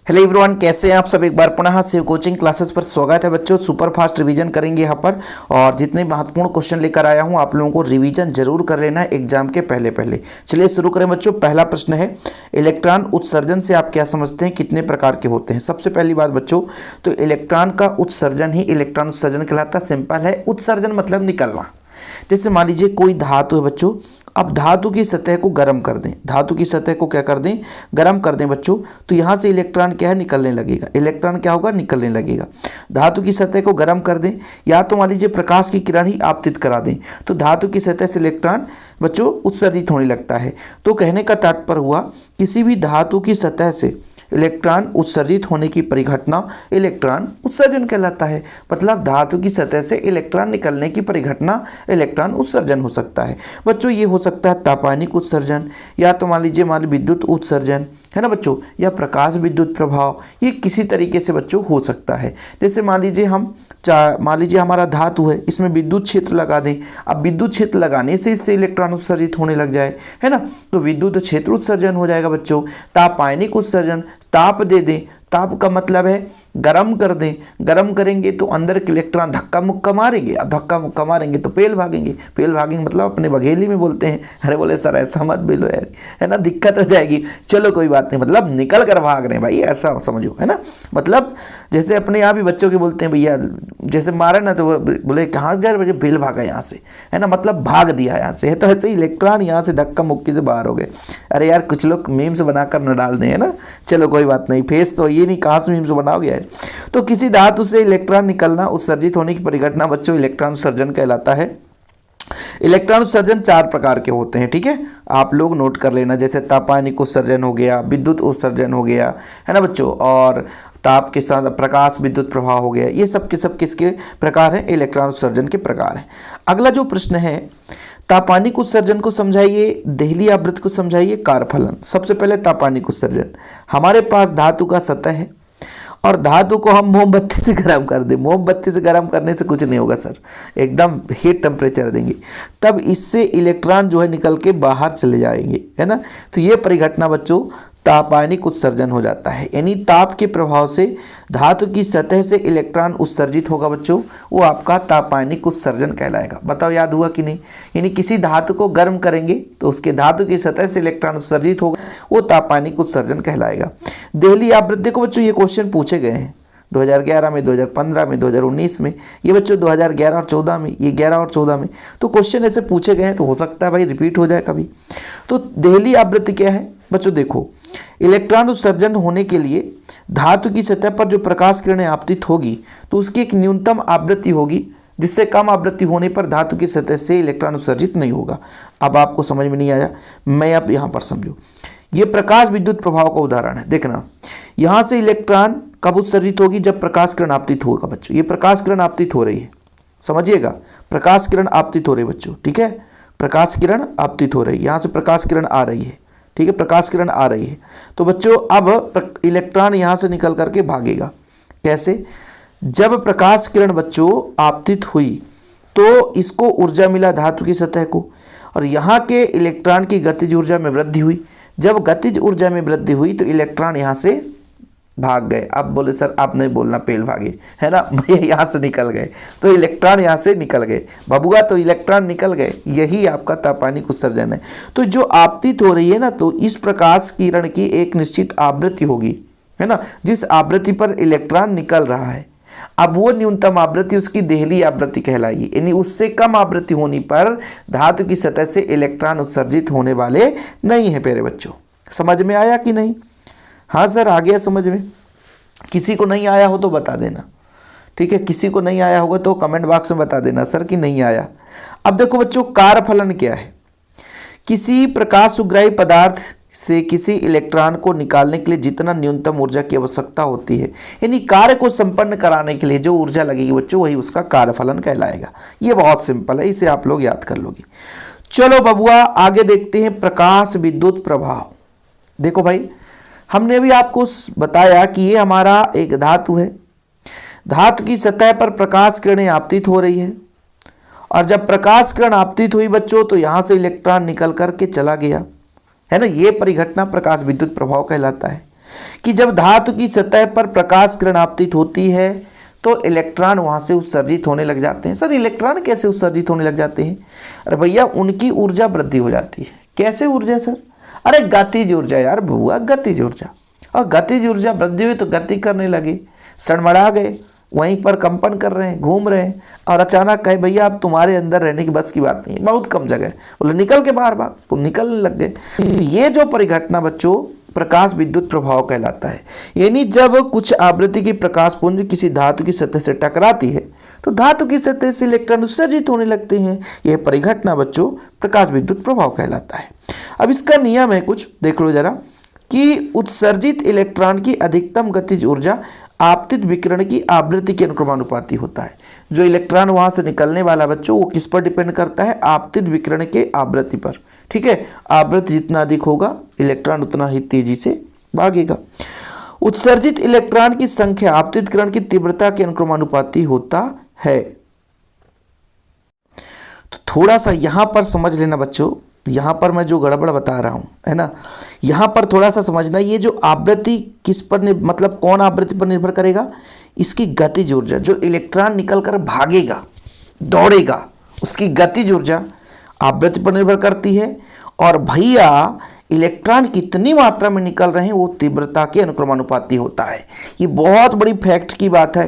Hello everyone, कैसे हैं आप सब। एक बार पुनः शिव कोचिंग क्लासेस पर स्वागत है बच्चों। सुपर फास्ट रिवीजन करेंगे यहाँ पर, और जितने महत्वपूर्ण क्वेश्चन लेकर आया हूँ आप लोगों को रिवीजन जरूर कर लेना है एग्जाम के पहले पहले। चलिए शुरू करें बच्चों। पहला प्रश्न है, इलेक्ट्रॉन उत्सर्जन से आप क्या समझते हैं, कितने प्रकार के होते हैं। सबसे पहली बात बच्चों, तो इलेक्ट्रॉन का उत्सर्जन ही इलेक्ट्रॉन उत्सर्जन कहलाता है। सिंपल है, उत्सर्जन मतलब निकलना। जैसे मान लीजिए कोई धातु है बच्चों, अब धातु की सतह को गर्म कर दें, धातु की सतह को क्या कर दें, गर्म कर दें बच्चों, तो यहाँ से इलेक्ट्रॉन क्या है, निकलने लगेगा। इलेक्ट्रॉन क्या होगा, निकलने लगेगा। धातु की सतह को गर्म कर दें, या तो मान लीजिए प्रकाश की किरण ही आपतित करा दें, तो धातु की सतह से इलेक्ट्रॉन बच्चों उत्सर्जित होने लगता है। तो कहने का तात्पर्य हुआ, किसी भी धातु की सतह से इलेक्ट्रॉन उत्सर्जित होने की परिघटना इलेक्ट्रॉन उत्सर्जन कहलाता है। मतलब धातु की सतह से इलेक्ट्रॉन निकलने की परिघटना इलेक्ट्रॉन उत्सर्जन हो सकता है बच्चों। ये हो सकता है तापानिक उत्सर्जन, या तो मान लीजिए विद्युत उत्सर्जन, है ना बच्चों, या प्रकाश विद्युत प्रभाव। ये किसी तरीके से बच्चों हो सकता है। जैसे मान लीजिए मान लीजिए हमारा धातु है, इसमें विद्युत क्षेत्र लगा दें। अब विद्युत क्षेत्र लगाने से इससे इलेक्ट्रॉन उत्सर्जित होने लग जाए, है ना, तो विद्युत क्षेत्र उत्सर्जन हो जाएगा बच्चों। तापायनिक उत्सर्जन, ताप दे दें, ताप का मतलब है गरम कर दें। गरम करेंगे तो अंदर के इलेक्ट्रॉन धक्का मुक्का मारेंगे, अब धक्का मुक्का मारेंगे तो पेल भागेंगे। पेल भागेंगे मतलब अपने बघेली में बोलते हैं। अरे बोले सर ऐसा मत बोलो यार, है ना, दिक्कत हो जाएगी। चलो कोई बात नहीं, मतलब निकल कर भाग रहे हैं भाई, ऐसा समझो, है ना। मतलब जैसे अपने यहाँ भी बच्चों के बोलते हैं भैया, जैसे मारे ना तो बोले कहाँ जा रहे, पेल भागा यहाँ से, है ना, मतलब भाग दिया यहाँ से। तो ऐसे ही इलेक्ट्रॉन यहाँ से धक्का मुक्की से बाहर हो गए। अरे यार कुछ लोग मीम्स बनाकर न डाल दें, है ना। चलो कोई बात नहीं, फेस तो ये नहीं, कहाँ से मीम्स बनाओगे। तो किसी धातु से इलेक्ट्रॉन निकलना, उत्सर्जित होने की परिघटना बच्चों इलेक्ट्रॉन उत्सर्जन कहलाता है। इलेक्ट्रॉन उत्सर्जन 4 प्रकार के होते हैं, ठीक है, आप लोग नोट कर लेना। जैसे तापानिक उत्सर्जन हो गया, विद्युत उत्सर्जन हो गया, है ना बच्चों, और ताप के साथ प्रकाश विद्युत प्रभाव हो गया। ये सब के सब किसके प्रकार हैं, इलेक्ट्रॉन उत्सर्जन के प्रकार हैं। अगला जो प्रश्न है, तापानिक उत्सर्जन को समझाइए, देहली आवृत्ति को समझाइए, कारफलन। सबसे पहले तापानिक उत्सर्जन। हमारे पास धातु का सतह है और धातु को हम मोमबत्ती से गर्म कर दें। मोमबत्ती से गर्म करने से कुछ नहीं होगा सर, एकदम हीट टेम्परेचर देंगे, तब इससे इलेक्ट्रॉन जो है निकल के बाहर चले जाएंगे, है ना। तो ये परिघटना बच्चों तापानिक उत्सर्जन हो जाता है। यानी ताप के प्रभाव से धातु की सतह से इलेक्ट्रॉन उत्सर्जित होगा बच्चों, वो आपका तापानिक उत्सर्जन कहलाएगा। बताओ याद हुआ कि नहीं। यानी किसी धातु को गर्म करेंगे तो उसके धातु की सतह से इलेक्ट्रॉन उत्सर्जित होगा, वो तापानिक उत्सर्जन कहलाएगा। देहली आवृत्ति को बच्चों ये क्वेश्चन पूछे गए हैं 2011 में, 2015 में, 2019 में, ये बच्चों 2011 और 14 में, ये 11 और 14 में। तो क्वेश्चन ऐसे पूछे गए हैं, तो हो सकता है भाई रिपीट हो जाए कभी। तो देहली आवृत्ति क्या है बच्चों, देखो, इलेक्ट्रॉन उत्सर्जन होने के लिए धातु की सतह पर जो प्रकाश किरणें आपतित होगी तो उसकी एक न्यूनतम आवृत्ति होगी, जिससे कम आवृत्ति होने पर धातु की सतह से इलेक्ट्रॉन उत्सर्जित नहीं होगा। अब आपको समझ में नहीं आया, मैं अब यहाँ पर समझो। ये प्रकाश विद्युत प्रभाव का उदाहरण है। देखना, यहाँ से इलेक्ट्रॉन कब उत्सर्जित होगी, जब प्रकाश किरण आपतित होगा बच्चों। ये प्रकाश किरण आपतित हो रही है, समझिएगा, प्रकाश किरण आपतित हो रही है बच्चों, ठीक है, प्रकाश किरण आपतित हो रही है। यहाँ से प्रकाश किरण आ रही है, ठीक है, प्रकाश किरण आ रही है। तो बच्चों अब इलेक्ट्रॉन यहाँ से निकल करके भागेगा। कैसे, जब प्रकाश किरण बच्चों आपतित हुई तो इसको ऊर्जा मिला धातु की सतह को, और यहाँ के इलेक्ट्रॉन की गतिज ऊर्जा में वृद्धि हुई। जब गतिज ऊर्जा में वृद्धि हुई तो इलेक्ट्रॉन यहाँ से भाग गए। अब बोले सर आप नहीं बोलना पेल भागे, है ना, यहाँ से निकल गए, तो इलेक्ट्रॉन यहाँ से निकल गए बबुआ, तो इलेक्ट्रॉन निकल गए। यही आपका तापानिक उत्सर्जन है। तो जो आपतित हो रही है ना, तो इस प्रकाश किरण की एक निश्चित आवृत्ति होगी, है ना, जिस आवृत्ति पर इलेक्ट्रॉन निकल रहा है। अब वो न्यूनतम आवृत्ति उसकी देहली आवृत्ति कहलाएगी। यानी उससे कम आवृत्ति होने पर धातु की सतह से इलेक्ट्रॉन उत्सर्जित होने वाले नहीं है। प्यारे बच्चों समझ में आया कि नहीं। हाँ सर आ गया समझ में। किसी को नहीं आया हो तो बता देना, ठीक है, किसी को नहीं आया होगा तो कमेंट बॉक्स में बता देना सर कि नहीं आया। अब देखो बच्चों, कारफलन क्या है। किसी प्रकाश सुग्राही पदार्थ से किसी इलेक्ट्रॉन को निकालने के लिए जितना न्यूनतम ऊर्जा की आवश्यकता होती है, यानी कार्य को संपन्न कराने के लिए जो ऊर्जा लगेगी बच्चों, वही उसका कार्यफलन कहलाएगा। ये बहुत सिंपल है, इसे आप लोग याद कर लोगे। चलो बबुआ आगे देखते हैं, प्रकाश विद्युत प्रभाव। देखो भाई, हमने अभी आपको बताया कि ये हमारा एक धातु है, धातु की सतह पर प्रकाश किरणें आपतित हो रही है, और जब प्रकाश किरण आपतित हुई बच्चों तो यहाँ से इलेक्ट्रॉन निकल करके चला गया, है ना। ये परिघटना प्रकाश विद्युत प्रभाव कहलाता है। कि जब धातु की सतह पर प्रकाश किरण आपतित होती है तो इलेक्ट्रॉन वहां से उत्सर्जित होने लग जाते हैं। सर इलेक्ट्रॉन कैसे उत्सर्जित होने लग जाते हैं? अरे भैया उनकी ऊर्जा वृद्धि हो जाती है। कैसे ऊर्जा सर? अरे गतिज ऊर्जा यार बुआ, गतिज ऊर्जा। और गतिज ऊर्जा वृद्धि हुई तो गति करने लगे, सड़मड़ा गए, वहीं पर कंपन कर रहे हैं, घूम रहे हैं, और अचानक कहे भैया अब तुम्हारे अंदर रहने की बस की बात नहीं है, बहुत कम जगह है, बोले निकल के बाहर भाग, तो निकलने लग गए। ये जो परिघटना बच्चों प्रकाश विद्युत प्रभाव कहलाता है। यानी जब कुछ आवृत्ति की प्रकाश पुंज किसी धातु की सतह से टकराती है तो धातु की सतह से इलेक्ट्रॉन उत्सर्जित होने लगते हैं। यह परिघटना बच्चों प्रकाश विद्युत प्रभाव कहलाता है। अब इसका नियम है कुछ, देख लो जरा, कि उत्सर्जित इलेक्ट्रॉन की अधिकतम गतिज ऊर्जा आपतित विकिरण की आवृत्ति के अनुक्रमानुपाती होता है। जो इलेक्ट्रॉन वहां से निकलने वाला बच्चों वो किस पर डिपेंड करता है? आपतित विकिरण के आवृत्ति पर। ठीक है, आवृत्ति जितना अधिक होगा इलेक्ट्रॉन उतना ही तेजी से भागेगा। उत्सर्जित इलेक्ट्रॉन की संख्या आपतित किरण की तीव्रता के अनुक्रमानुपाती होता है। तो थोड़ा सा यहां पर समझ लेना बच्चों, यहां पर मैं जो गड़बड़ बता रहा हूं है ना, यहां पर थोड़ा सा समझना। ये जो आवृत्ति किस पर मतलब कौन आवृत्ति पर निर्भर करेगा? इसकी गतिज ऊर्जा, जो इलेक्ट्रॉन निकलकर भागेगा, दौड़ेगा, उसकी गतिज ऊर्जा आवृत्ति पर निर्भर करती है। और भैया इलेक्ट्रॉन कितनी मात्रा में निकल रहे हैं वो तीव्रता के अनुक्रमानुपाती होता है। ये बहुत बड़ी फैक्ट की बात है।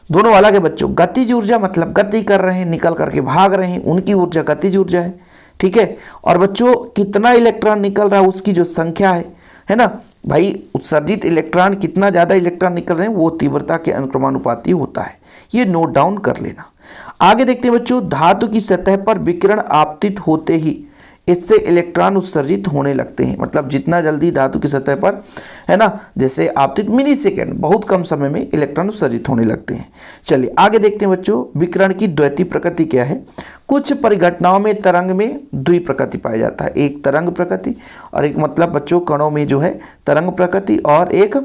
दोनों अलग है बच्चों। गतिज ऊर्जा मतलब गति कर रहे हैं, निकल करके भाग रहे हैं, उनकी ऊर्जा गतिज ऊर्जा है। ठीक है, और बच्चों कितना इलेक्ट्रॉन निकल रहा है उसकी जो संख्या है ना भाई, उत्सर्जित इलेक्ट्रॉन कितना ज़्यादा इलेक्ट्रॉन निकल रहे हैं वो तीव्रता के अनुक्रमानुपाती होता है। ये नोट डाउन कर लेना। आगे देखते हैं बच्चों, धातु की सतह पर विकिरण आपतित होते ही इससे इलेक्ट्रॉन उत्सर्जित होने लगते हैं। मतलब जितना जल्दी धातु की सतह पर है ना, जैसे आपतित मिली सेकेंड, बहुत कम समय में इलेक्ट्रॉन उत्सर्जित होने लगते हैं। चलिए आगे देखते हैं बच्चों, विकिरण की द्वैती प्रकृति क्या है। कुछ परिघटनाओं में तरंग में द्वि प्रकृति पाया जाता है। एक तरंग प्रकृति और एक मतलब बच्चों कणों में जो है तरंग प्रकृति और एक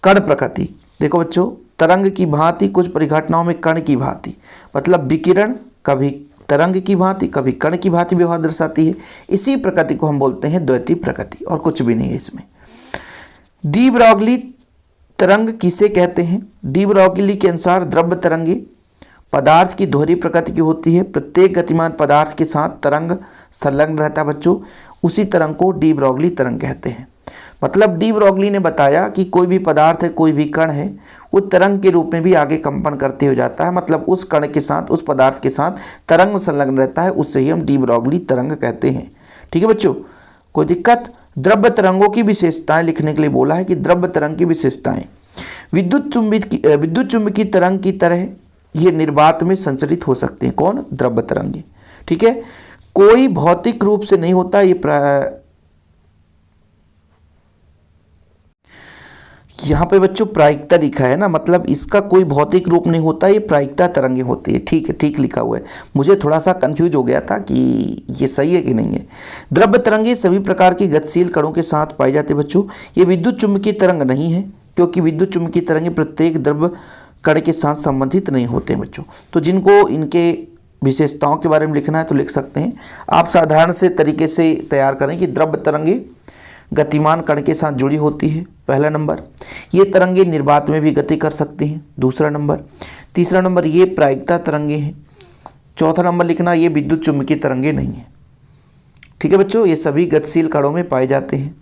कण प्रकृति। देखो बच्चों, तरंग की भांति, कुछ परिघटनाओं में कण की भांति, मतलब विकिरण कभी तरंग की भांति कभी कण की भांति व्यवहार दर्शाती है। इसी प्रकृति को हम बोलते हैं द्वैती प्रकृति, और कुछ भी नहीं है इसमें। डी ब्रॉगली तरंग किसे कहते हैं? डी ब्रॉगली के अनुसार द्रव्य तरंगे पदार्थ की दोहरी प्रकृति की होती है। प्रत्येक गतिमान पदार्थ के साथ तरंग संलग्न रहता है बच्चों, उसी तरंग को डी ब्रॉगली तरंग कहते हैं। मतलब डी ब्रॉगली ने बताया कि कोई भी पदार्थ है, कोई भी कण है, वो तरंग के रूप में भी आगे कंपन करते हो जाता है। मतलब उस कण के साथ, उस पदार्थ के साथ तरंग संलग्न रहता है, उससे ही हम डी ब्रॉगली तरंग कहते हैं। ठीक है बच्चों, कोई दिक्कत? द्रव्य तरंगों की विशेषताएं लिखने के लिए बोला है कि द्रव्य तरंग की विशेषताएं, विद्युत चुंबकीय तरंग की तरह ये निर्वात में संचरित हो सकते हैं। कौन? द्रव्य तरंगे। ठीक है, कोई भौतिक रूप से नहीं होता। ये यहाँ पे बच्चों प्रायिकता लिखा है ना, मतलब इसका कोई भौतिक रूप नहीं होता, ये प्रायिकता तरंगे होती है। ठीक है, ठीक लिखा हुआ है। मुझे थोड़ा सा कंफ्यूज हो गया था कि ये सही है कि नहीं है। द्रव्य तरंगे सभी प्रकार की गतिशील कणों के साथ पाई जाती है बच्चों। ये विद्युत चुंबकीय तरंग नहीं है, क्योंकि विद्युत चुंबकीय तरंगे प्रत्येक द्रव्य कण के साथ संबंधित नहीं होते हैं बच्चों। तो जिनको इनके विशेषताओं के बारे में लिखना है तो लिख सकते हैं। आप साधारण से तरीके से तैयार करें कि द्रव्य तरंगे गतिमान कण के साथ जुड़ी होती है, पहला नंबर। ये तरंगे निर्वात में भी गति कर सकती हैं, दूसरा नंबर। तीसरा नंबर, ये प्रायिकता तरंगे हैं। चौथा नंबर लिखना, ये विद्युत चुंबकीय तरंगे नहीं है। ठीक है बच्चों, ये सभी गतिशील कणों में पाए जाते हैं,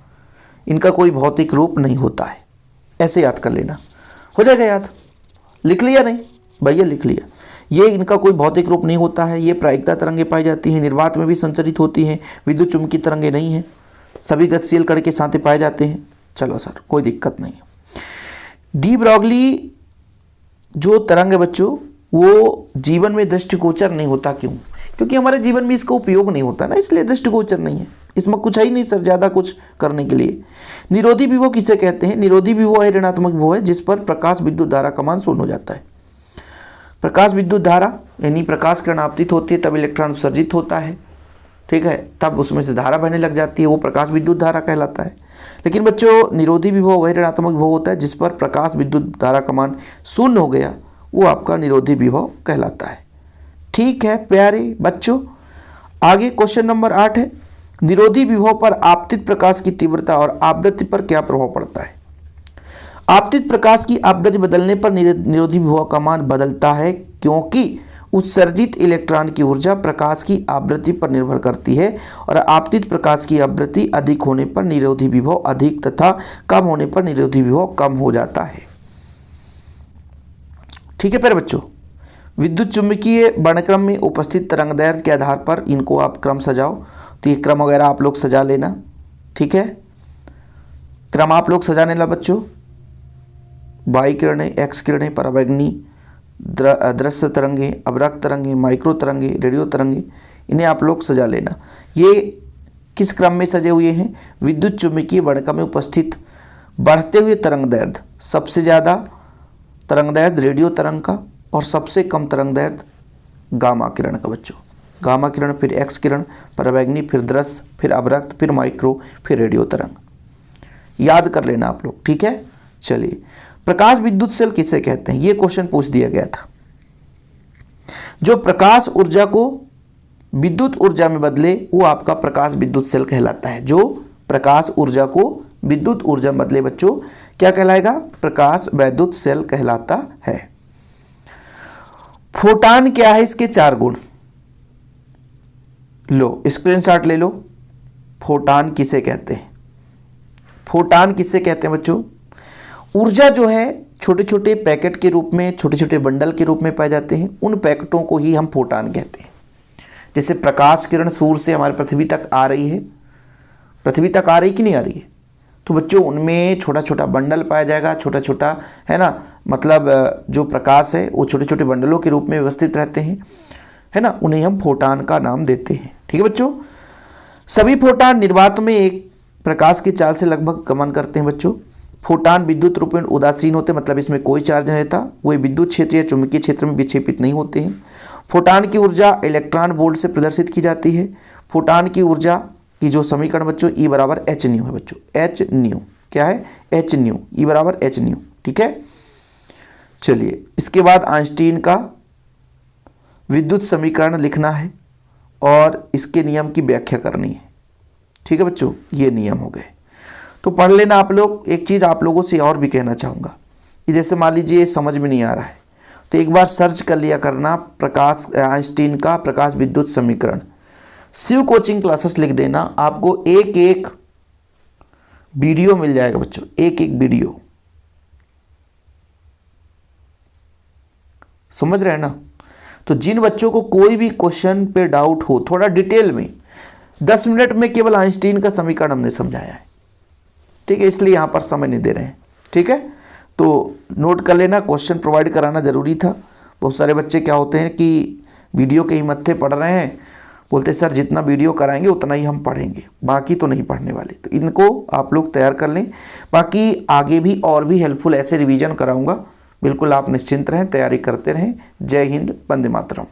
इनका कोई भौतिक रूप नहीं होता है। ऐसे याद कर लेना, हो जाएगा याद। लिख लिया? नहीं भैया लिख लिया। ये इनका कोई भौतिक रूप नहीं होता है, ये प्रायिकता तरंगे पाई जाती हैं, निर्वात में भी संचरित होती हैं, विद्युत चुंबकीय तरंगे नहीं हैं, सभी गतिशील कण के साथ ही पाए जाते हैं। चलो सर, कोई दिक्कत नहीं है। डी ब्रॉगली जो तरंग है बच्चों, वो जीवन में दृष्टिगोचर नहीं होता। क्यों? क्योंकि हमारे जीवन में इसका उपयोग नहीं होता ना, इसलिए दृष्टिगोचर नहीं है। इसमें कुछ है ही नहीं सर ज़्यादा कुछ करने के लिए। निरोधी विभव किसे कहते हैं? निरोधी विभव है ऋणात्मक विभव है जिस पर प्रकाश विद्युत धारा का मान शून्य हो जाता है। प्रकाश विद्युत धारा यानी प्रकाश किरण आपतित होती है तब इलेक्ट्रॉन उत्सर्जित होता है। ठीक है, तब उसमें से धारा बहने लग जाती है, वो प्रकाश विद्युत धारा कहलाता है। लेकिन बच्चों निरोधी विभव वह ऋणात्मक विभव होता है जिस पर प्रकाश विद्युत धारा का मान शून्य हो गया, वो आपका निरोधी विभव कहलाता है। ठीक है प्यारे बच्चों, आगे क्वेश्चन नंबर 8 है निरोधी विभव पर आपतित प्रकाश की तीव्रता और आवृत्ति पर क्या प्रभाव पड़ता है? आपतित प्रकाश की आवृत्ति बदलने पर निरोधी विभव का मान बदलता है, क्योंकि उत्सर्जित इलेक्ट्रॉन की ऊर्जा प्रकाश की आवृत्ति पर निर्भर करती है और आपतित प्रकाश की आवृत्ति अधिक होने पर निरोधी विभव अधिक तथा कम होने पर निरोधी विभव कम हो जाता है। ठीक है प्यारे बच्चों, विद्युत चुंबकीय वर्णक्रम में उपस्थित तरंगदैर्घ्य के आधार पर इनको आप क्रम सजाओ। तो ये क्रम वगैरह आप लोग सजा लेना। ठीक है, क्रम आप लोग सजाने ला बच्चों। वाई किरणें, एक्स किरणें, परावैंगनी, दृश्य तरंगे, अवरक्त तरंगे, माइक्रो तरंगे, रेडियो तरंगे, इन्हें आप लोग सजा लेना। ये किस क्रम में सजे हुए हैं? विद्युत चुंबकीय वर्णक्रम में उपस्थित बढ़ते हुए तरंगदैर्घ्य, सबसे ज़्यादा तरंगदैर्घ्य रेडियो तरंग का और सबसे कम तरंगदैर्घ्य गामा किरण का बच्चों। गामा किरण, फिर एक्स किरण, परावैंगनी, फिर दृश्य, फिर अवरक्त, फिर माइक्रो, फिर रेडियो तरंग। याद कर लेना आप लोग। ठीक है, चलिए, प्रकाश विद्युत सेल किसे कहते हैं? ये क्वेश्चन पूछ दिया गया था। जो प्रकाश ऊर्जा को विद्युत ऊर्जा में बदले वो आपका प्रकाश विद्युत सेल कहलाता है। जो प्रकाश ऊर्जा को विद्युत ऊर्जा में बदले बच्चों क्या कहलाएगा? प्रकाश विद्युत सेल कहलाता है। फोटॉन क्या है? इसके 4 गुण लो, स्क्रीनशॉट ले लो। फोटॉन किसे कहते हैं? फोटॉन किसे कहते हैं बच्चों? ऊर्जा जो है छोटे छोटे पैकेट के रूप में, छोटे छोटे बंडल के रूप में पाए जाते हैं। उन पैकेटों को ही हम फोटॉन कहते हैं। जैसे प्रकाश किरण सूर्य से हमारे पृथ्वी तक आ रही है, पृथ्वी तक आ रही कि नहीं आ रही है, तो बच्चों उनमें छोटा छोटा बंडल पाया जाएगा, छोटा छोटा, है ना, मतलब जो प्रकाश है वो छोटे छोटे बंडलों के रूप में व्यवस्थित रहते हैं, है ना, उन्हें हम फोटॉन का नाम देते हैं। ठीक है बच्चों, सभी फोटॉन निर्वात में एक प्रकाश की चाल से लगभग गमन करते हैं बच्चों। फोटॉन विद्युत रूप में उदासीन होते हैं, मतलब इसमें कोई चार्ज नहीं रहता, वे विद्युत क्षेत्र या चुंबकीय क्षेत्र में विक्षेपित नहीं होते हैं। फोटॉन की ऊर्जा इलेक्ट्रॉन वोल्ट से प्रदर्शित की जाती है। फोटॉन की ऊर्जा की जो समीकरण बच्चों E बराबर एच न्यू है बच्चों। एच न्यू क्या है? एच न्यू, E बराबर एच न्यू। ठीक है, चलिए, इसके बाद आइंस्टीन का विद्युत समीकरण लिखना है और इसके नियम की व्याख्या करनी है। ठीक है बच्चों, ये नियम हो गए, तो पढ़ लेना आप लोग। एक चीज़ आप लोगों से और भी कहना चाहूँगा कि जैसे मान लीजिए समझ में नहीं आ रहा है तो एक बार सर्च कर लिया करना, प्रकाश आइंस्टीन का प्रकाश विद्युत समीकरण। शिव कोचिंग क्लासेस लिख देना, आपको एक एक वीडियो मिल जाएगा बच्चों, एक एक वीडियो। समझ रहे हैं ना? तो जिन बच्चों को कोई भी क्वेश्चन पे डाउट हो थोड़ा डिटेल में, 10 मिनट में केवल आइंस्टीन का समीकरण हमने समझाया है। ठीक है, इसलिए यहाँ पर समय नहीं दे रहे हैं। ठीक है, तो नोट कर लेना, क्वेश्चन प्रोवाइड कराना ज़रूरी था। बहुत सारे बच्चे क्या होते हैं कि वीडियो के ही मत्थे पढ़ रहे हैं, बोलते सर जितना वीडियो कराएंगे उतना ही हम पढ़ेंगे, बाकी तो नहीं पढ़ने वाले। तो इनको आप लोग तैयार कर लें, बाकी आगे भी और भी हेल्पफुल ऐसे रिवीजन कराऊंगा। बिल्कुल आप निश्चिंत रहें, तैयारी करते रहें। जय हिंद, वंदे मातरम।